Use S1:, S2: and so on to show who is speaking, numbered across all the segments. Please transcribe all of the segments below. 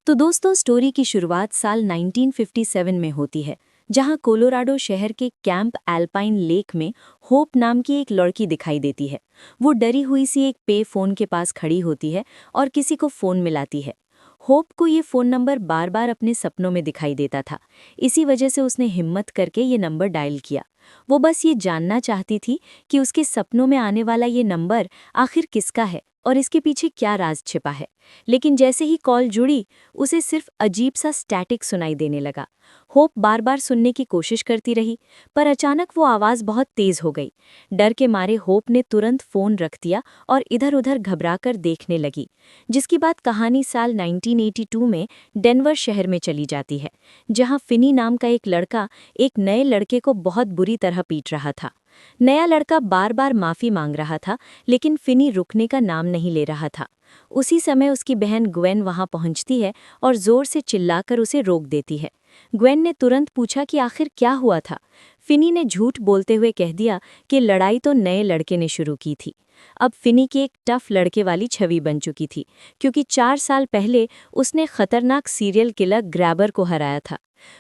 S1: तो दोस्तों, स्टोरी की शुरुआत साल 1957 में होती है, जहां कोलोराडो शहर के कैंप एल्पाइन लेक में होप नाम की एक लड़की दिखाई देती है। वो डरी हुई सी एक पे फोन के पास खड़ी होती है और किसी को फोन मिलाती है। होप को ये फोन नंबर बार बार अपने सपनों में दिखाई देता था। इसी वजह से उसने हिम्मत करके ये नंबर डायल किया। वो बस ये जानना चाहती थी कि उसके सपनों में आने वाला ये नंबर आखिर किसका है और इसके पीछे क्या राज छिपा है। लेकिन जैसे ही कॉल जुड़ी, उसे सिर्फ अजीब सा स्टैटिक सुनाई देने लगा। होप बार बार सुनने की कोशिश करती रही, पर अचानक वो आवाज़ बहुत तेज हो गई। डर के मारे होप ने तुरंत फ़ोन रख दिया और इधर-उधर घबराकर देखने लगी। जिसकी बात कहानी साल 1982 में डेनवर शहर में चली जाती है, जहां फिनी नाम का एक लड़का एक नए लड़के को बहुत बुरी तरह पीट रहा था। नया लड़का बार बार माफ़ी मांग रहा था, लेकिन फिनी रुकने का नाम नहीं ले रहा था। उसी समय उसकी बहन ग्वेन वहां पहुंचती है और जोर से चिल्लाकर उसे रोक देती है। ग्वेन ने तुरंत पूछा कि आखिर क्या हुआ था। फिनी ने झूठ बोलते हुए कह दिया कि लड़ाई तो नए लड़के ने शुरू की थी। अब फिनी की एक टफ लड़के वाली छवि बन चुकी थी, क्योंकि 4 साल पहले उसने खतरनाक सीरियल किलर ग्रैबर को हराया था।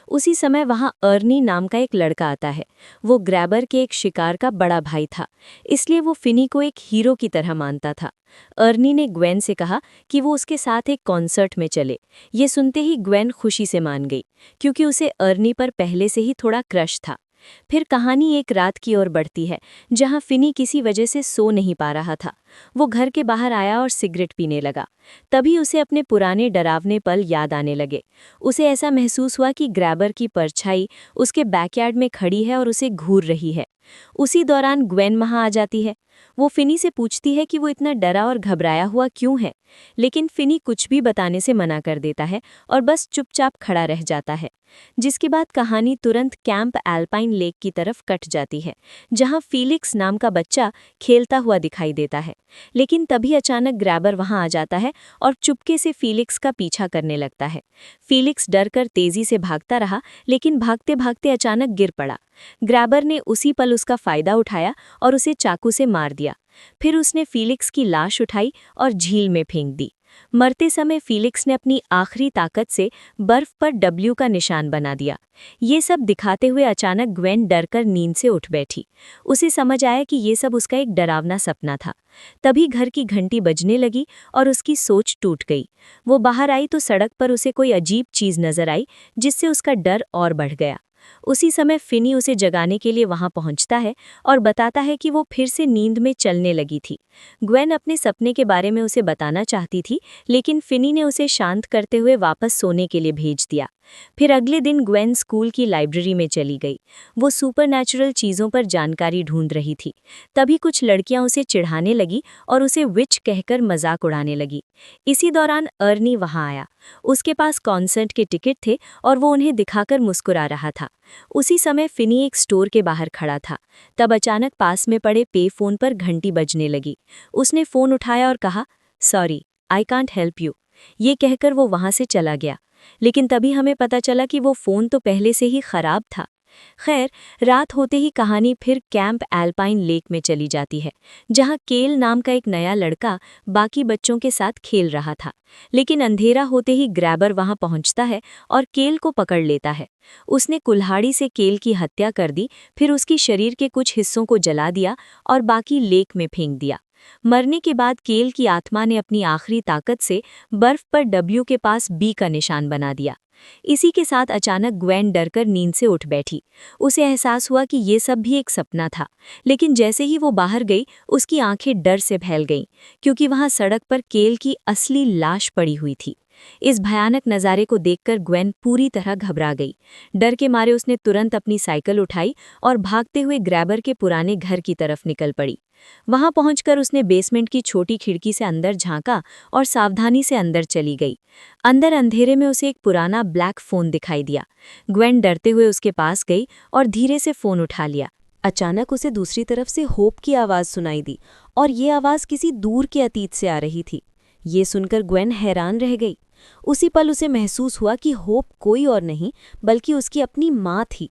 S1: उसी समय वहां अर्नी नाम का एक लड़का आता है। वो ग्रैबर के एक शिकार का बड़ा भाई था, इसलिए वो फिनी को एक हीरो की तरह मानता था। अर्नी ने ग्वेन से कहा कि वो उसके साथ एक कॉन्सर्ट में चले। ये सुनते ही ग्वेन खुशी से मान गई, क्योंकि उसे अर्नी पर पहले से ही थोड़ा क्रश था। फिर कहानी एक रात की ओर बढ़ती है, जहां फिनी किसी वजह से सो नहीं पा रहा था। वो घर के बाहर आया और सिगरेट पीने लगा। तभी उसे अपने पुराने डरावने पल याद आने लगे। उसे ऐसा महसूस हुआ कि ग्रैबर की परछाई उसके बैकयार्ड में खड़ी है और उसे घूर रही है। उसी दौरान ग्वेन वहां आ जाती है। वो फिनी से पूछती है कि वो इतना डरा और घबराया हुआ क्यों है, लेकिन फिनी कुछ भी बताने से मना कर देता है और बस चुपचाप खड़ा रह जाता है। जिसके बाद कहानी तुरंत कैंप एल्पाइन लेक की तरफ कट जाती है, जहां फीलिक्स नाम का बच्चा खेलता हुआ दिखाई देता है। लेकिन तभी अचानक ग्रैबर वहां आ जाता है और चुपके से फीलिक्स का पीछा करने लगता है। फीलिक्स डरकर तेजी से भागता रहा, लेकिन भागते भागते अचानक गिर पड़ा। ग्रैबर ने उसी पल उसका फायदा उठाया और उसे चाकू से मार दिया। फिर उसने फीलिक्स की लाश उठाई और झील में फेंक दी। मरते समय फीलिक्स ने अपनी आखिरी ताकत से बर्फ पर डब्ल्यू का निशान बना दिया। ये सब दिखाते हुए अचानक ग्वेन डरकर नींद से उठ बैठी। उसे समझ आया कि ये सब उसका एक डरावना सपना था। तभी घर की घंटी बजने लगी और उसकी सोच टूट गई। वो बाहर आई तो सड़क पर उसे कोई अजीब चीज नजर आई, जिससे उसका डर और बढ़ गया। उसी समय फिनी उसे जगाने के लिए वहां पहुंचता है और बताता है कि वो फिर से नींद में चलने लगी थी। ग्वेन अपने सपने के बारे में उसे बताना चाहती थी, लेकिन फिनी ने उसे शांत करते हुए वापस सोने के लिए भेज दिया। फिर अगले दिन ग्वेन स्कूल की लाइब्रेरी में चली गई। वो सुपरनैचुरल चीज़ों पर जानकारी ढूंढ रही थी। तभी कुछ लड़कियां उसे चिढ़ाने लगी और उसे विच कहकर मजाक उड़ाने लगी। इसी दौरान अर्नी वहां आया। उसके पास कॉन्सर्ट के टिकट थे और वो उन्हें दिखाकर मुस्कुरा रहा था। उसी समय फिनी एक स्टोर के बाहर खड़ा था। तब अचानक पास में पड़े पे फोन पर घंटी बजने लगी। उसने फोन उठाया और कहा, sorry, I can't help you. ये कहकर वो वहां से चला गया। लेकिन तभी हमें पता चला कि वो फोन तो पहले से ही खराब था। खैर, रात होते ही कहानी फिर कैंप एल्पाइन लेक में चली जाती है, जहां केल नाम का एक नया लड़का बाकी बच्चों के साथ खेल रहा था। लेकिन अंधेरा होते ही ग्रैबर वहां पहुंचता है और केल को पकड़ लेता है। उसने कुल्हाड़ी से केल की हत्या कर दी, फिर उसकी शरीर के कुछ हिस्सों को जला दिया और बाकी लेक में फेंक दिया। मरने के बाद केल की आत्मा ने अपनी आखिरी ताकत से बर्फ पर डब्ल्यू के पास बी का निशान बना दिया। इसी के साथ अचानक ग्वेन डरकर नींद से उठ बैठी। उसे एहसास हुआ कि ये सब भी एक सपना था। लेकिन जैसे ही वो बाहर गई, उसकी आंखें डर से फैल गईं, क्योंकि वहां सड़क पर केल की असली लाश पड़ी हुई थी। इस भयानक नज़ारे को देखकर ग्वेन पूरी तरह घबरा गई। डर के मारे उसने तुरंत अपनी साइकिल उठाई और भागते हुए ग्रैबर के पुराने घर की तरफ निकल पड़ी। वहां पहुंचकर उसने बेसमेंट की छोटी खिड़की से अंदर झांका और सावधानी से अंदर चली गई। अंदर अंधेरे में उसे एक पुराना ब्लैक फोन दिखाई दिया। ग्वेन डरते हुए उसके पास गई और धीरे से फोन उठा लिया। अचानक उसे दूसरी तरफ से होप की आवाज़ सुनाई दी, और ये आवाज़ किसी दूर के अतीत से आ रही थी। ये सुनकर ग्वेन हैरान रह गई। उसी पल उसे महसूस हुआ कि होप कोई और नहीं बल्कि उसकी अपनी माँ थी।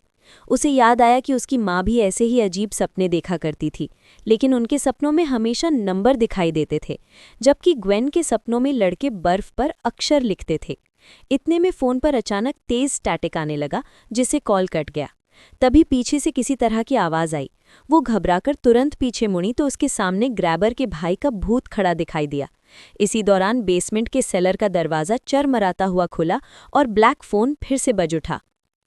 S1: उसे याद आया कि उसकी माँ भी ऐसे ही अजीब सपने देखा करती थी, लेकिन उनके सपनों में हमेशा नंबर दिखाई देते थे, जबकि ग्वेन के सपनों में लड़के बर्फ पर अक्षर लिखते थे। इतने में फ़ोन पर अचानक तेज़ स्टैटिक आने लगा, जिससे कॉल कट गया। तभी पीछे से किसी तरह की आवाज़ आई। वो घबराकर तुरंत पीछे मुड़ी तो उसके सामने ग्रैबर के भाई का भूत खड़ा दिखाई दिया। इसी दौरान बेसमेंट के सेलर का दरवाज़ा चरमराता हुआ खुला और ब्लैक फ़ोन फिर से बज उठा।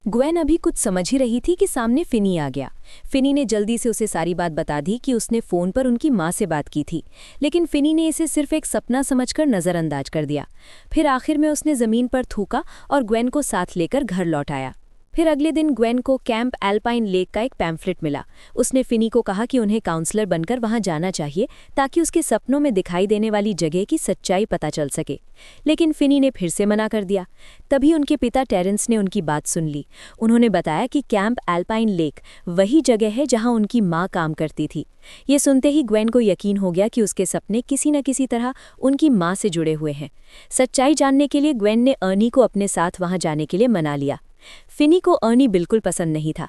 S1: ग्वेन अभी कुछ समझ ही रही थी कि सामने फिनी आ गया। फिनी ने जल्दी से उसे सारी बात बता दी कि उसने फ़ोन पर उनकी माँ से बात की थी, लेकिन फिनी ने इसे सिर्फ एक सपना समझकर नज़रअंदाज कर दिया। फिर आखिर में उसने ज़मीन पर थूका और ग्वेन को साथ लेकर घर लौट आया। फिर अगले दिन ग्वेन को कैंप एल्पाइन लेक का एक पैम्फलेट मिला। उसने फिनी को कहा कि उन्हें काउंसलर बनकर वहां जाना चाहिए ताकि उसके सपनों में दिखाई देने वाली जगह की सच्चाई पता चल सके, लेकिन फिनी ने फिर से मना कर दिया। तभी उनके पिता टेरेंस ने उनकी बात सुन ली। उन्होंने बताया कि कैंप एल्पाइन लेक वही जगह है जहां उनकी माँ काम करती थी। ये सुनते ही ग्वेन को यकीन हो गया कि उसके सपने किसी न किसी तरह उनकी माँ से जुड़े हुए हैं। सच्चाई जानने के लिए ग्वेन ने अर्नी को अपने साथ वहां जाने के लिए मना लिया। फिनी को अर्नी बिल्कुल पसंद नहीं था,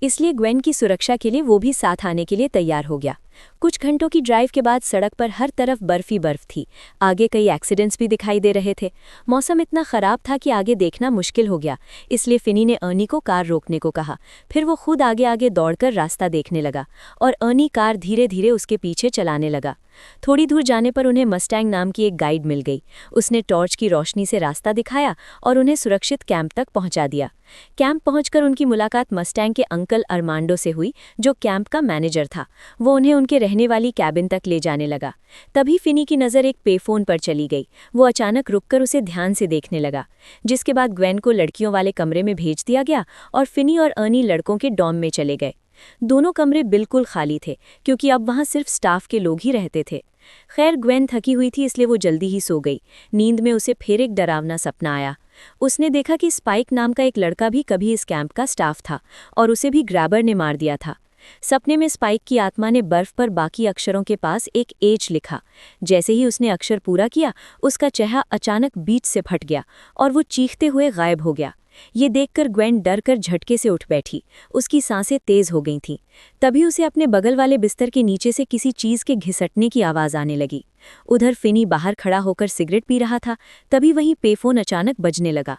S1: इसलिए ग्वेन की सुरक्षा के लिए वो भी साथ आने के लिए तैयार हो गया। कुछ घंटों की ड्राइव के बाद सड़क पर हर तरफ बर्फ ही बर्फ थी। आगे कई एक्सीडेंट्स भी दिखाई दे रहे थे। मौसम इतना ख़राब था कि आगे देखना मुश्किल हो गया, इसलिए फिनी ने अर्नी को कार रोकने को कहा। फिर वो खुद आगे आगे दौड़कर रास्ता देखने लगा और अर्नी कार धीरे धीरे उसके पीछे चलाने लगा। थोड़ी दूर जाने पर उन्हें मस्टैंग नाम की एक गाइड मिल गई। उसने टॉर्च की रोशनी से रास्ता दिखाया और उन्हें सुरक्षित कैंप तक पहुंचा दिया। कैंप पहुंचकर उनकी मुलाकात मस्टैंग के अंकल अरमांडो से हुई, जो कैंप का मैनेजर था। वो उन्हें उनके रहने वाली कैबिन तक ले जाने लगा। तभी फिनी की नज़र एक पेफोन पर चली गई। वो अचानक रुककर उसे ध्यान से देखने लगा, जिसके बाद ग्वेन को लड़कियों वाले कमरे में भेज दिया गया और फिनी और अर्नी लड़कों के डॉर्म में चले गए। दोनों कमरे बिल्कुल खाली थे, क्योंकि अब वहां सिर्फ स्टाफ के लोग ही रहते थे। खैर, ग्वेन थकी हुई थी, इसलिए वो जल्दी ही सो गई। नींद में उसे फिर एक डरावना सपना आया। उसने देखा कि स्पाइक नाम का एक लड़का भी कभी इस कैंप का स्टाफ था और उसे भी ग्रैबर ने मार दिया था। सपने में स्पाइक की आत्मा ने बर्फ पर बाकी अक्षरों के पास एक एच लिखा। जैसे ही उसने अक्षर पूरा किया, उसका चेहरा अचानक बीच से फट गया और वो चीखते हुए गायब हो गया। ये देखकर ग्वेन डर कर झटके से उठ बैठी। उसकी सांसें तेज हो गई थीं। तभी उसे अपने बगल वाले बिस्तर के नीचे से किसी चीज के घिसटने की आवाज आने लगी। उधर फिनी बाहर खड़ा होकर सिगरेट पी रहा था। तभी वहीं पेफोन अचानक बजने लगा।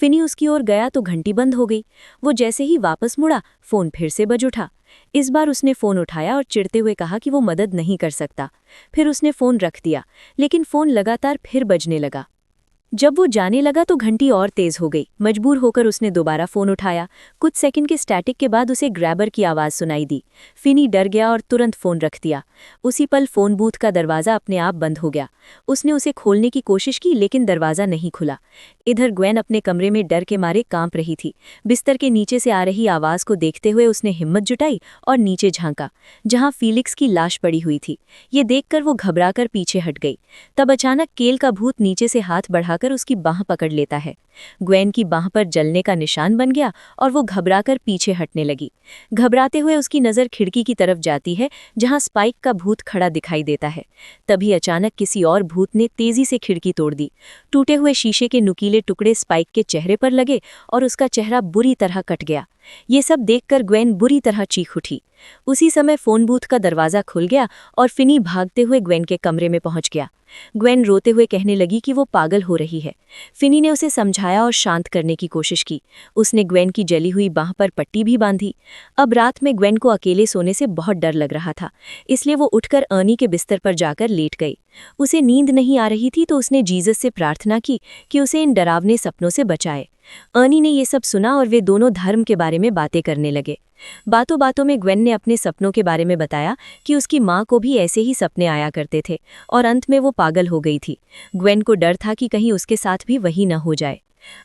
S1: फिनी उसकी ओर गया तो घंटी बंद हो गई। वो जैसे ही वापस मुड़ा, फोन फिर से बज उठा। इस बार उसने फोन उठाया और चिढ़ते हुए कहा कि वो मदद नहीं कर सकता। फिर उसने फोन रख दिया, लेकिन फोन लगातार फिर बजने लगा। जब वो जाने लगा तो घंटी और तेज हो गई। मजबूर होकर उसने दोबारा फोन उठाया। कुछ सेकंड के स्टैटिक के बाद उसे ग्रैबर की आवाज़ सुनाई दी। फिनी डर गया और तुरंत फोन रख दिया। उसी पल फोन बूथ का दरवाज़ा अपने आप बंद हो गया। उसने उसे खोलने की कोशिश की, लेकिन दरवाज़ा नहीं खुला। इधर ग्वेन अपने कमरे में डर के मारे कांप रही थी। बिस्तर के नीचे से आ रही आवाज़ को देखते हुए उसने हिम्मत जुटाई और नीचे झांका, जहां फीलिक्स की लाश पड़ी हुई थी। ये देखकर वो घबराकर पीछे हट गई। तब अचानक केल का भूत नीचे से हाथ बढ़ाकर उसकी बाह पकड़ लेता है। ग्वेन की बाह पर जलने का निशान बन गया और वो घबराकर पीछे हटने लगी। घबराते हुए उसकी नज़र खिड़की की तरफ जाती है, जहां स्पाइक का भूत खड़ा दिखाई देता है। तभी अचानक किसी और भूत ने तेजी से खिड़की तोड़ दी। टूटे हुए शीशे के नुकीले टुकड़े स्पाइक के चेहरे पर लगे और उसका चेहरा बुरी तरह कट गया। ये सब देखकर ग्वेन बुरी तरह चीख उठी। उसी समय फोन बूथ का दरवाज़ा खुल गया और फिनी भागते हुए ग्वेन के कमरे में पहुंच गया। ग्वेन रोते हुए कहने लगी कि वो पागल हो रही है। फिनी ने उसे समझाया और शांत करने की कोशिश की। उसने ग्वेन की जली हुई बाह पर पट्टी भी बांधी। अब रात में ग्वेन को अकेले सोने से बहुत डर लग रहा था, इसलिए वो उठकर अर्नी के बिस्तर पर जाकर लेट गई। उसे नींद नहीं आ रही थी तो उसने जीसस से प्रार्थना की कि उसे इन डरावने सपनों से बचाए। अर्नी ने ये सब सुना और वे दोनों धर्म के बारे में बातें करने लगे। बातों बातों में ग्वेन ने अपने सपनों के बारे में बताया कि उसकी माँ को भी ऐसे ही सपने आया करते थे और अंत में वो पागल हो गई थी। ग्वेन को डर था कि कहीं उसके साथ भी वही न हो जाए।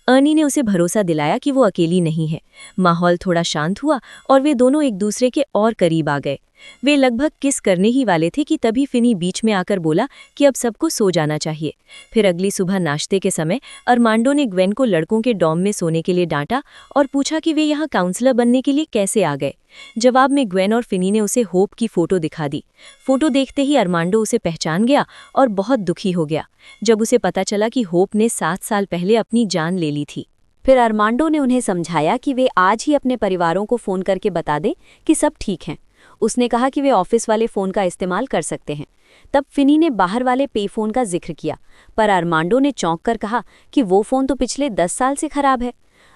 S1: अर्नी ने उसे भरोसा दिलाया कि वो अकेली नहीं है। माहौल थोड़ा शांत हुआ और वे दोनों एक दूसरे के और करीब आ गए। वे लगभग किस करने ही वाले थे कि तभी फिनी बीच में आकर बोला कि अब सबको सो जाना चाहिए। फिर अगली सुबह नाश्ते के समय अरमांडो ने ग्वेन को लड़कों के डॉर्म में सोने के लिए डांटा और पूछा कि वे यहाँ काउंसलर बनने के लिए कैसे आ गए। जवाब में ग्वेन और फिनी ने उसे होप की फ़ोटो दिखा दी। फ़ोटो देखते ही अरमांडो उसे पहचान गया और बहुत दुखी हो गया जब उसे पता चला कि होप ने 7 साल पहले अपनी जान ले ली थी। फिर अरमांडो ने उन्हें समझाया कि वे आज ही अपने परिवारों को फ़ोन करके बता दें कि सब ठीक हैं। उसने कहा कि वे ऑफिस वाले फ़ोन का इस्तेमाल कर सकते हैं। तब फिनी ने बाहर वाले पे फ़ोन का जिक्र किया, पर आर्मांडो ने चौंक कर कहा कि वो फ़ोन तो पिछले 10 साल से खराब है।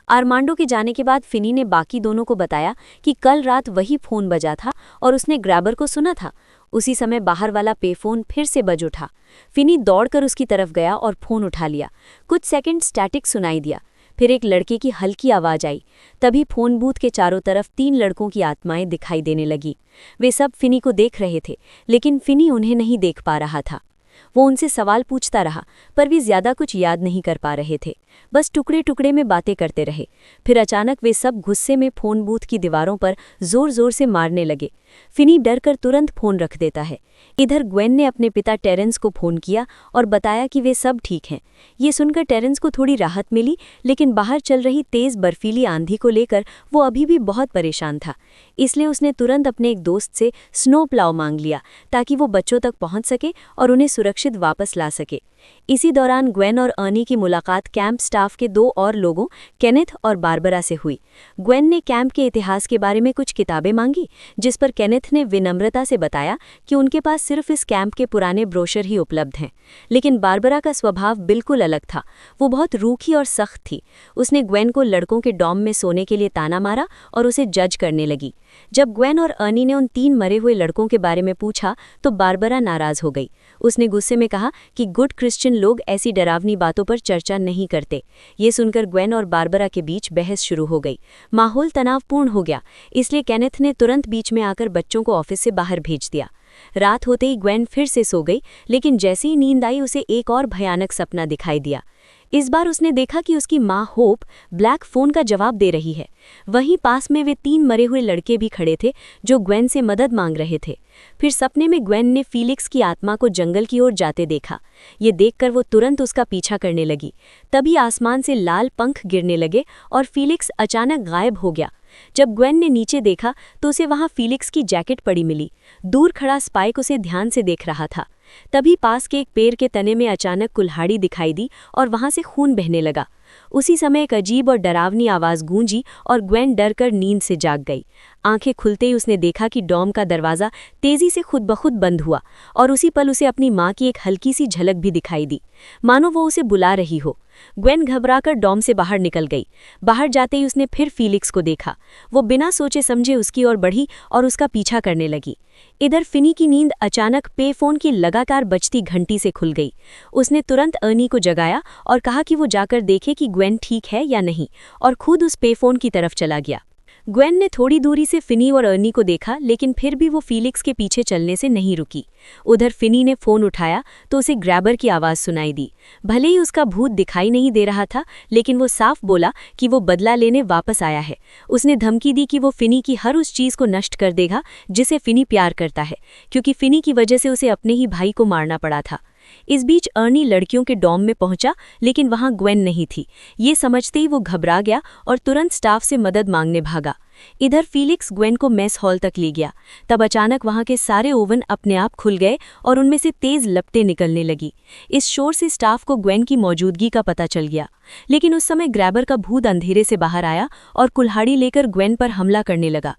S1: आर्मांडो के जाने के बाद फिनी ने बाकी दोनों को बताया कि कल रात वही फ़ोन बजा था और उसने ग्रैबर को सुना था। उसी समय बाहर वाला पे फ़ोन फिर से बज उठा। फिनी दौड़कर उसकी तरफ गया और फ़ोन उठा लिया। कुछ सेकंड स्टैटिक सुनाई दिया, फिर एक लड़के की हल्की आवाज़ आई। तभी फ़ोन बूथ के चारों तरफ 3 लड़कों की आत्माएं दिखाई देने लगी। वे सब फिनी को देख रहे थे, लेकिन फिनी उन्हें नहीं देख पा रहा था। वो उनसे सवाल पूछता रहा, पर वे ज्यादा कुछ याद नहीं कर पा रहे थे, बस टुकड़े टुकड़े में बातें करते रहे। फिर अचानक वे सब गुस्से में फ़ोन बूथ की दीवारों पर जोर जोर से मारने लगे। फिनी डर कर तुरंत फ़ोन रख देता है। इधर ग्वेन ने अपने पिता टेरेंस को फ़ोन किया और बताया कि वे सब ठीक हैं। ये सुनकर टेरेंस को थोड़ी राहत मिली, लेकिन बाहर चल रही तेज़ बर्फीली आंधी को लेकर वो अभी भी बहुत परेशान था। इसलिए उसने तुरंत अपने एक दोस्त से स्नो प्लाव मांग लिया, ताकि वो बच्चों तक पहुंच सके और उन्हें सुरक्षित वापस ला सके। इसी दौरान ग्वेन और अर्नी की मुलाकात कैंप स्टाफ के 2 और लोगों, केनेथ और बारबरा से हुई। ग्वेन ने कैंप के इतिहास के बारे में कुछ किताबें मांगी, जिस पर केनेथ ने विनम्रता से बताया कि उनके पास सिर्फ इस कैंप के पुराने ब्रोशर ही उपलब्ध हैं। लेकिन बारबरा का स्वभाव बिल्कुल अलग था। वो बहुत रूखी और सख्त थी। उसने ग्वेन को लड़कों के डॉम में सोने के लिए ताना मारा और उसे जज करने लगी। जब ग्वेन और अर्नी ने उन 3 मरे हुए लड़कों के बारे में पूछा तो बारबरा नाराज हो गई। उसने गुस्से में कहा कि गुड क्रिश्चियन लोग ऐसी डरावनी बातों पर चर्चा नहीं करते। ये सुनकर ग्वेन और बारबरा के बीच बहस शुरू हो गई। माहौल तनावपूर्ण हो गया, इसलिए केनेथ ने तुरंत बीच में आकर बच्चों को ऑफिस से बाहर भेज दिया। रात होते ही ग्वेन फिर से सो गई, लेकिन जैसे ही नींद आई उसे एक और भयानक सपना दिखाई दिया। इस बार उसने देखा कि उसकी माँ होप ब्लैक फ़ोन का जवाब दे रही है। वहीं पास में वे 3 मरे हुए लड़के भी खड़े थे जो ग्वेन से मदद मांग रहे थे। फिर सपने में ग्वेन ने फीलिक्स की आत्मा को जंगल की ओर जाते देखा। ये देखकर वो तुरंत उसका पीछा करने लगी। तभी आसमान से लाल पंख गिरने लगे और फीलिक्स अचानक गायब हो गया। जब ग्वेन ने नीचे देखा तो उसे वहां फीलिक्स की जैकेट पड़ी मिली। दूर खड़ा स्पाइक उसे ध्यान से देख रहा था। तभी पास के एक पेड़ के तने में अचानक कुल्हाड़ी दिखाई दी और वहां से खून बहने लगा। उसी समय एक अजीब और डरावनी आवाज़ गूंजी और ग्वेन डर कर नींद से जाग गई। आंखें खुलते ही उसने देखा कि डॉम का दरवाज़ा तेज़ी से खुद ब खुद बंद हुआ और उसी पल उसे अपनी माँ की एक हल्की सी झलक भी दिखाई दी, मानो वो उसे बुला रही हो। ग्वेन घबराकर डॉम से बाहर निकल गई। बाहर जाते ही उसने फिर फीलिक्स को देखा। वो बिना सोचे समझे उसकी ओर बढ़ी और उसका पीछा करने लगी। इधर फिनी की नींद अचानक पे फ़ोन की लगातार बजती घंटी से खुल गई। उसने तुरंत अर्नी को जगाया और कहा कि वो जाकर देखे कि ग्वेन ठीक है या नहीं, और खुद उस पे फ़ोन की तरफ चला गया। ग्वेन ने थोड़ी दूरी से फिनी और अर्नी को देखा, लेकिन फिर भी वो फीलिक्स के पीछे चलने से नहीं रुकी। उधर फिनी ने फ़ोन उठाया तो उसे ग्रैबर की आवाज़ सुनाई दी। भले ही उसका भूत दिखाई नहीं दे रहा था, लेकिन वो साफ बोला कि वो बदला लेने वापस आया है। उसने धमकी दी कि वो फिनी की हर उस चीज़ को नष्ट कर देगा जिसे फिनी प्यार करता है, क्योंकि फिनी की वजह से उसे अपने ही भाई को मारना पड़ा था। इस बीच अर्नी लड़कियों के डॉम में पहुंचा, लेकिन वहां ग्वेन नहीं थी। ये समझते ही वो घबरा गया और तुरंत स्टाफ से मदद मांगने भागा। इधर फीलिक्स ग्वेन को मेस हॉल तक ले गया। तब अचानक वहां के सारे ओवन अपने आप खुल गए और उनमें से तेज लपटें निकलने लगी। इस शोर से स्टाफ को ग्वेन की मौजूदगी का पता चल गया, लेकिन उस समय ग्रैबर का भूत अंधेरे से बाहर आया और कुल्हाड़ी लेकर ग्वेन पर हमला करने लगा।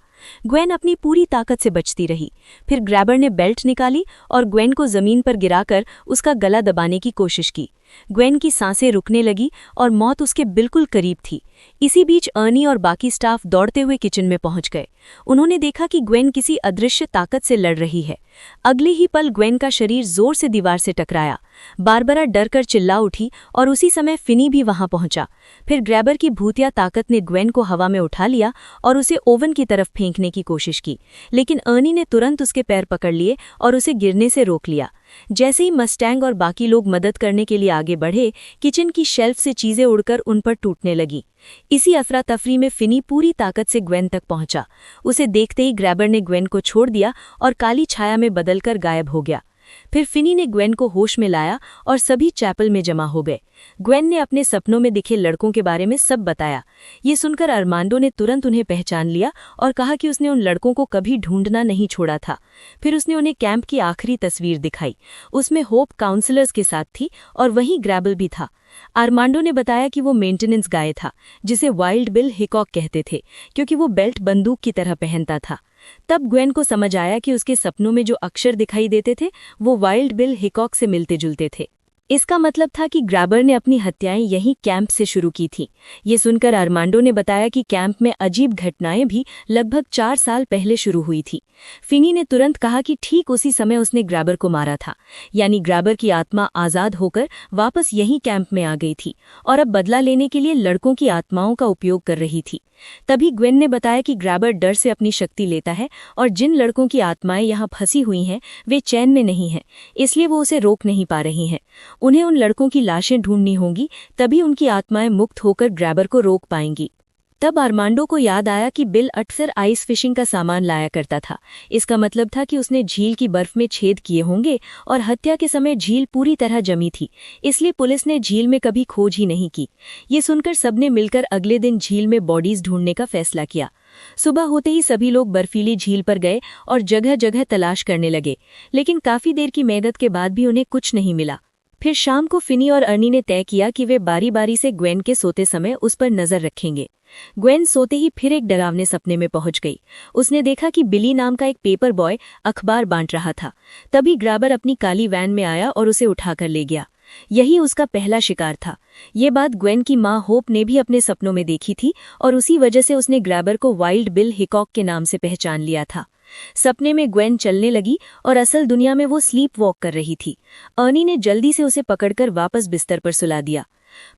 S1: ग्वेन अपनी पूरी ताकत से बचती रही। फिर ग्रैबर ने बेल्ट निकाली और ग्वेन को जमीन पर गिराकर उसका गला दबाने की कोशिश की। ग्वेन की सांसें रुकने लगी और मौत उसके बिल्कुल करीब थी। इसी बीच अर्नी और बाकी स्टाफ दौड़ते हुए किचन में पहुंच गए। उन्होंने देखा कि ग्वेन किसी अदृश्य ताकत से लड़ रही है। अगले ही पल ग्वेन का शरीर जोर से दीवार से टकराया। बारबरा डरकर चिल्ला उठी और उसी समय फिनी भी वहां पहुंचा। फिर ग्रैबर की भूतिया ताकत ने ग्वेन को हवा में उठा लिया और उसे ओवन की तरफ फेंकने की कोशिश की, लेकिन अर्नी ने तुरंत उसके पैर पकड़ लिए और उसे गिरने से रोक लिया। जैसे ही मस्टैंग और बाकी लोग मदद करने के लिए आगे बढ़े, किचन की शेल्फ से चीजें उड़कर उन पर टूटने लगी। इसी अफरा तफरी में फिनी पूरी ताकत से ग्वेन तक पहुंचा। उसे देखते ही ग्रैबर ने ग्वेन को छोड़ दिया और काली छाया में बदलकर गायब हो गया। फिर फिनी ने ग्वेन को होश में लाया और सभी चैपल में जमा हो गए। ग्वेन ने अपने सपनों में दिखे लड़कों के बारे में सब बताया। ये सुनकर अरमांडो ने तुरंत उन्हें पहचान लिया और कहा कि उसने उन लड़कों को कभी ढूंढना नहीं छोड़ा था। फिर उसने उन्हें कैंप की आखिरी तस्वीर दिखाई। उसमें होप काउंसलर्स के साथ थी और वहीं ग्रैबल भी था। आर्मांडो ने बताया कि वो मेंटेनेंस गाय था, जिसे वाइल्ड बिल हिकॉक कहते थे, क्योंकि वो बेल्ट बंदूक की तरह पहनता था। तब ग्वेन को समझ आया कि उसके सपनों में जो अक्षर दिखाई देते थे वो वाइल्ड बिल हिकॉक से मिलते जुलते थे। इसका मतलब था कि ग्रैबर ने अपनी हत्याएं यहीं कैंप से शुरू की थी। ये सुनकर आर्मांडो ने बताया कि कैंप में अजीब घटनाएं भी लगभग 4 साल पहले शुरू हुई थी। फिनी ने तुरंत कहा कि ठीक उसी समय उसने ग्रैबर को मारा था, यानी ग्रैबर की आत्मा आज़ाद होकर वापस यहीं कैंप में आ गई थी और अब बदला लेने के लिए लड़कों की आत्माओं का उपयोग कर रही थी। तभी ग्वेन ने बताया कि ग्रैबर डर से अपनी शक्ति लेता है और जिन लड़कों की आत्माएं यहाँ फंसी हुई हैं वे चैन में नहीं हैं, इसलिए वो उसे रोक नहीं पा रही हैं। उन्हें उन लड़कों की लाशें ढूंढनी होंगी, तभी उनकी आत्माएं मुक्त होकर ग्रैबर को रोक पाएंगी। तब आर्मांडो को याद आया कि बिल अक्सर आइस फिशिंग का सामान लाया करता था। इसका मतलब था कि उसने झील की बर्फ में छेद किए होंगे और हत्या के समय झील पूरी तरह जमी थी, इसलिए पुलिस ने झील में कभी खोज ही नहीं की। ये सुनकर सबने मिलकर अगले दिन झील में बॉडीज ढूंढने का फैसला किया। सुबह होते ही सभी लोग बर्फीली झील पर गए और जगह जगह तलाश करने लगे, लेकिन काफी देर की मेहनत के बाद भी उन्हें कुछ नहीं मिला। फिर शाम को फिनी और अर्नी ने तय किया कि वे बारी बारी से ग्वेन के सोते समय उस पर नजर रखेंगे। ग्वेन सोते ही फिर एक डरावने सपने में पहुंच गई। उसने देखा कि बिली नाम का एक पेपर बॉय अखबार बांट रहा था। तभी ग्रैबर अपनी काली वैन में आया और उसे उठाकर ले गया। यही उसका पहला शिकार था। ये बात ग्वेन की मां होप ने भी अपने सपनों में देखी थी और उसी वजह से उसने ग्रैबर को वाइल्ड बिल हिकॉक के नाम से पहचान लिया था। सपने में ग्वेन चलने लगी और असल दुनिया में वो स्लीप वॉक कर रही थी। अर्नी ने जल्दी से उसे पकड़कर वापस बिस्तर पर सुला दिया,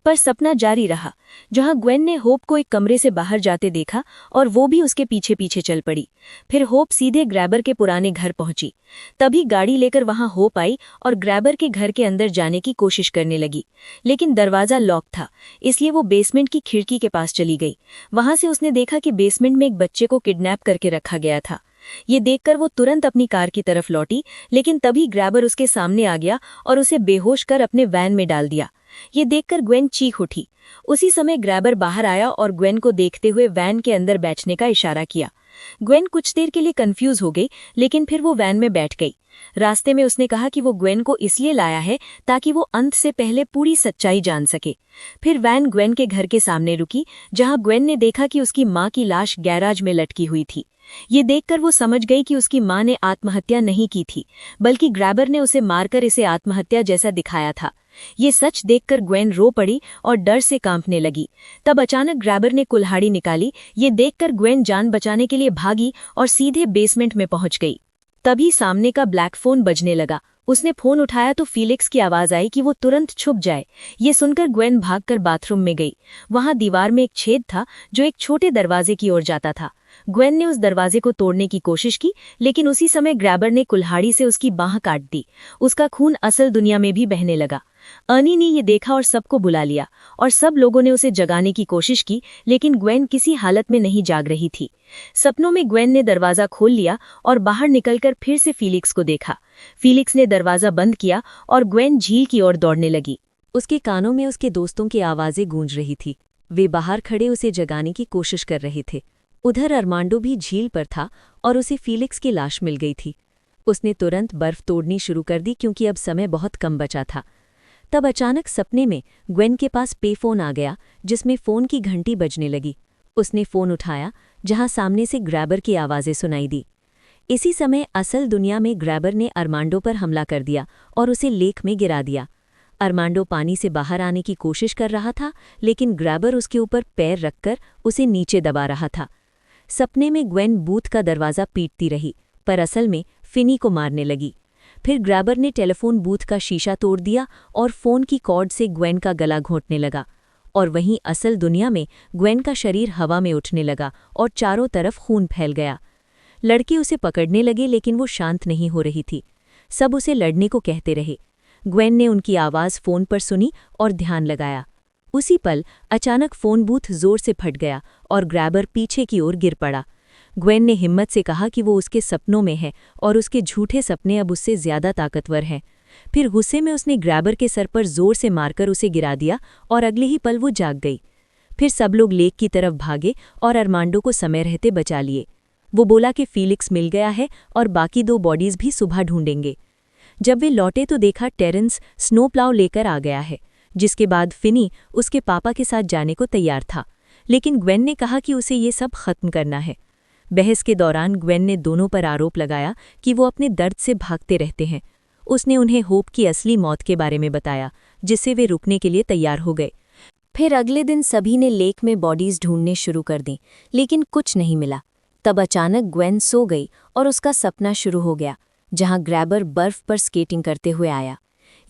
S1: पर सपना जारी रहा, जहां ग्वेन ने होप को एक कमरे से बाहर जाते देखा और वो भी उसके पीछे पीछे चल पड़ी। फिर होप सीधे ग्रैबर के पुराने घर पहुंची। तभी गाड़ी लेकर वहां होप आई और ग्रैबर के घर के अंदर जाने की कोशिश करने लगी, लेकिन दरवाजा लॉक था, इसलिए वो बेसमेंट की खिड़की के पास चली गई। वहां से उसने देखा कि बेसमेंट में एक बच्चे को किडनैप करके रखा गया था। ये देखकर वो तुरंत अपनी कार की तरफ लौटी, लेकिन तभी ग्रैबर उसके सामने आ गया और उसे बेहोश कर अपने वैन में डाल दिया। ये देखकर ग्वेन चीख उठी। उसी समय ग्रैबर बाहर आया और ग्वेन को देखते हुए वैन के अंदर बैठने का इशारा किया। ग्वेन कुछ देर के लिए कंफ्यूज हो गई, लेकिन फिर वो वैन में बैठ गई। रास्ते में उसने कहा कि वो ग्वेन को इसलिए लाया है ताकि वो अंत से पहले पूरी सच्चाई जान सके। फिर वैन ग्वेन के घर के सामने रुकी, जहां ग्वेन ने देखा कि उसकी मां की लाश गैराज में लटकी हुई थी। ये देखकर वो समझ गई कि उसकी मां ने आत्महत्या नहीं की थी, बल्कि ग्रैबर ने उसे मारकर इसे आत्महत्या जैसा दिखाया था। ये सच देखकर ग्वेन रो पड़ी और डर से कांपने लगी। तब अचानक ग्रैबर ने कुल्हाड़ी निकाली। ये देखकर ग्वेन जान बचाने के लिए भागी और सीधे बेसमेंट में पहुंच गई। तभी सामने का ब्लैक फोन बजने लगा। उसने फोन उठाया तो फीलिक्स की आवाज आई कि वो तुरंत छुप जाए। ये सुनकर ग्वेन भागकर बाथरूम में गई। वहां दीवार में एक छेद था जो एक छोटे दरवाजे की ओर जाता था। ग्वेन ने उस दरवाजे को तोड़ने की कोशिश की, लेकिन उसी समय ग्रैबर ने कुल्हाड़ी से उसकी बांह काट दी। उसका खून असल दुनिया में भी बहने लगा। अर्नी ने ये देखा और सबको बुला लिया और सब लोगों ने उसे जगाने की कोशिश की, लेकिन ग्वेन किसी हालत में नहीं जाग रही थी। सपनों में ग्वेन ने दरवाजा खोल लिया और बाहर निकलकर फिर से फीलिक्स को देखा। फीलिक्स ने दरवाजा बंद किया और ग्वेन झील की ओर दौड़ने लगी। उसके कानों में उसके दोस्तों की आवाजें गूंज रही थी। वे बाहर खड़े उसे जगाने की कोशिश कर रहे थे। उधर अरमांडो भी झील पर था और उसे फीलिक्स की लाश मिल गई थी। उसने तुरंत बर्फ तोड़नी शुरू कर दी क्योंकि अब समय बहुत कम बचा था। तब अचानक सपने में ग्वेन के पास पे फोन आ गया, जिसमें फोन की घंटी बजने लगी। उसने फोन उठाया, जहां सामने से ग्रैबर की आवाजें सुनाई दी। इसी समय असल दुनिया में ग्रैबर ने अरमांडो पर हमला कर दिया और उसे लेक में गिरा दिया। अरमांडो पानी से बाहर आने की कोशिश कर रहा था, लेकिन ग्रैबर उसके ऊपर पैर रखकर उसे नीचे दबा रहा था। सपने में ग्वेन बूथ का दरवाज़ा पीटती रही, पर असल में फिनी को मारने लगी। फिर ग्रैबर ने टेलीफोन बूथ का शीशा तोड़ दिया और फोन की कॉर्ड से ग्वेन का गला घोंटने लगा। और वहीं असल दुनिया में ग्वेन का शरीर हवा में उठने लगा और चारों तरफ खून फैल गया। लड़के उसे पकड़ने लगे, लेकिन वो शांत नहीं हो रही थी। सब उसे लड़ने को कहते रहे। ग्वेन ने उनकी आवाज़ फ़ोन पर सुनी और ध्यान लगाया। उसी पल अचानक फ़ोन बूथ जोर से फट गया और ग्रैबर पीछे की ओर गिर पड़ा। ग्वेन ने हिम्मत से कहा कि वो उसके सपनों में है और उसके झूठे सपने अब उससे ज़्यादा ताकतवर हैं। फिर गुस्से में उसने ग्रैबर के सर पर जोर से मारकर उसे गिरा दिया और अगले ही पल वो जाग गई। फिर सब लोग लेक की तरफ भागे और अरमांडो को समय रहते बचा लिए। वो बोला कि फीलिक्स मिल गया है और बाकी 2 बॉडीज़ भी सुबह ढूंढेंगे। जब वे लौटे तो देखा टेरेंस स्नो प्लाव लेकर आ गया है, जिसके बाद फिनी उसके पापा के साथ जाने को तैयार था, लेकिन ग्वेन ने कहा कि उसे ये सब खत्म करना है। बहस के दौरान ग्वेन ने दोनों पर आरोप लगाया कि वो अपने दर्द से भागते रहते हैं। उसने उन्हें होप की असली मौत के बारे में बताया, जिससे वे रुकने के लिए तैयार हो गए। फिर अगले दिन सभी ने लेक में बॉडीज ढूंढने शुरू कर दी, लेकिन कुछ नहीं मिला। तब अचानक ग्वेन सो गई और उसका सपना शुरू हो गया, जहां ग्रैबर बर्फ पर स्केटिंग करते हुए आया।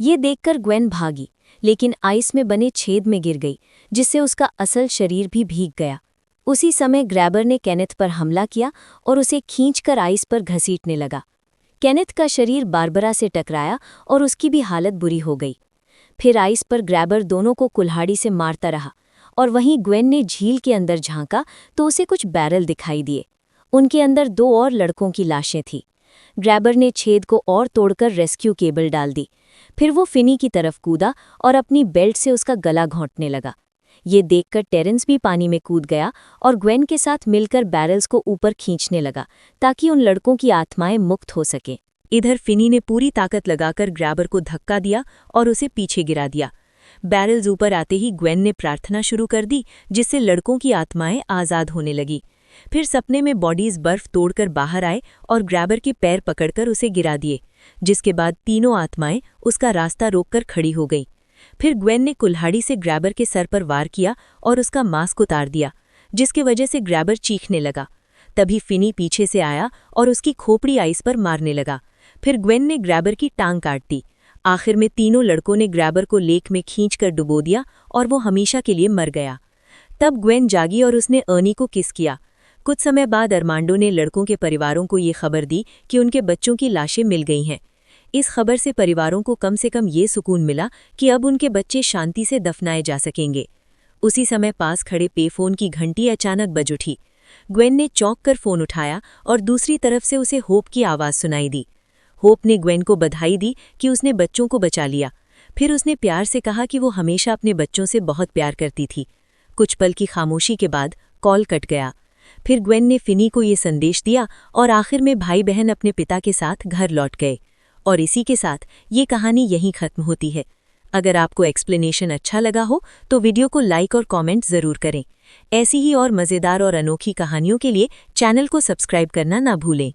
S1: ये देखकर ग्वेन भागी, लेकिन आइस में बने छेद में गिर गई, जिससे उसका असल शरीर भी भीग गया। उसी समय ग्रैबर ने केनेथ पर हमला किया और उसे खींचकर आइस पर घसीटने लगा। केनेथ का शरीर बारबरा से टकराया और उसकी भी हालत बुरी हो गई। फिर आइस पर ग्रैबर दोनों को कुल्हाड़ी से मारता रहा और वहीं ग्वेन ने झील के अंदर झांका तो उसे कुछ बैरल दिखाई दिए। उनके अंदर 2 और लड़कों की लाशें थीं। ग्रैबर ने छेद को और तोड़कर रेस्क्यू केबल डाल दी। फिर वो फिनी की तरफ कूदा और अपनी बेल्ट से उसका गला घोंटने लगा। ये देखकर टेरेंस भी पानी में कूद गया और ग्वेन के साथ मिलकर बैरल्स को ऊपर खींचने लगा, ताकि उन लड़कों की आत्माएं मुक्त हो सके। इधर फिनी ने पूरी ताकत लगाकर ग्रैबर को धक्का दिया और उसे पीछे गिरा दिया। बैरल्स ऊपर आते ही ग्वेन ने प्रार्थना शुरू कर दी, जिससे लड़कों की आत्माएं आज़ाद होने लगी। फिर सपने में बॉडीज बर्फ तोड़कर बाहर आए और ग्रैबर के पैर पकड़कर उसे गिरा दिए, जिसके बाद तीनों आत्माएं उसका रास्ता रोककर खड़ी हो गईं। फिर ग्वेन ने कुल्हाड़ी से ग्रैबर के सर पर वार किया और उसका मास्क उतार दिया, जिसकी वजह से ग्रैबर चीखने लगा। तभी फिनी पीछे से आया और उसकी खोपड़ी आइस पर मारने लगा। फिर ग्वेन ने ग्रैबर की टांग काट दी। आखिर में तीनों लड़कों ने ग्रैबर को लेक में खींचकर डुबो दिया और वो हमेशा के लिए मर गया। तब ग्वेन जागी और उसने अर्नी को किस किया। कुछ समय बाद अरमांडो ने लड़कों के परिवारों को ये खबर दी कि उनके बच्चों की लाशें मिल गई हैं। इस खबर से परिवारों को कम से कम ये सुकून मिला कि अब उनके बच्चे शांति से दफनाए जा सकेंगे। उसी समय पास खड़े पेफोन की घंटी अचानक बज उठी। ग्वेन ने चौंक कर फोन उठाया और दूसरी तरफ से उसे होप की आवाज़ सुनाई दी। होप ने ग्वेन को बधाई दी कि उसने बच्चों को बचा लिया। फिर उसने प्यार से कहा कि वो हमेशा अपने बच्चों से बहुत प्यार करती थी। कुछ पल की खामोशी के बाद कॉल कट गया। फिर ग्वेन ने फिनी को ये संदेश दिया और आखिर में भाई बहन अपने पिता के साथ घर लौट गए। और इसी के साथ ये कहानी यहीं खत्म होती है। अगर आपको एक्सप्लेनेशन अच्छा लगा हो तो वीडियो को लाइक और कमेंट ज़रूर करें। ऐसी ही और मज़ेदार और अनोखी कहानियों के लिए चैनल को सब्सक्राइब करना ना भूलें।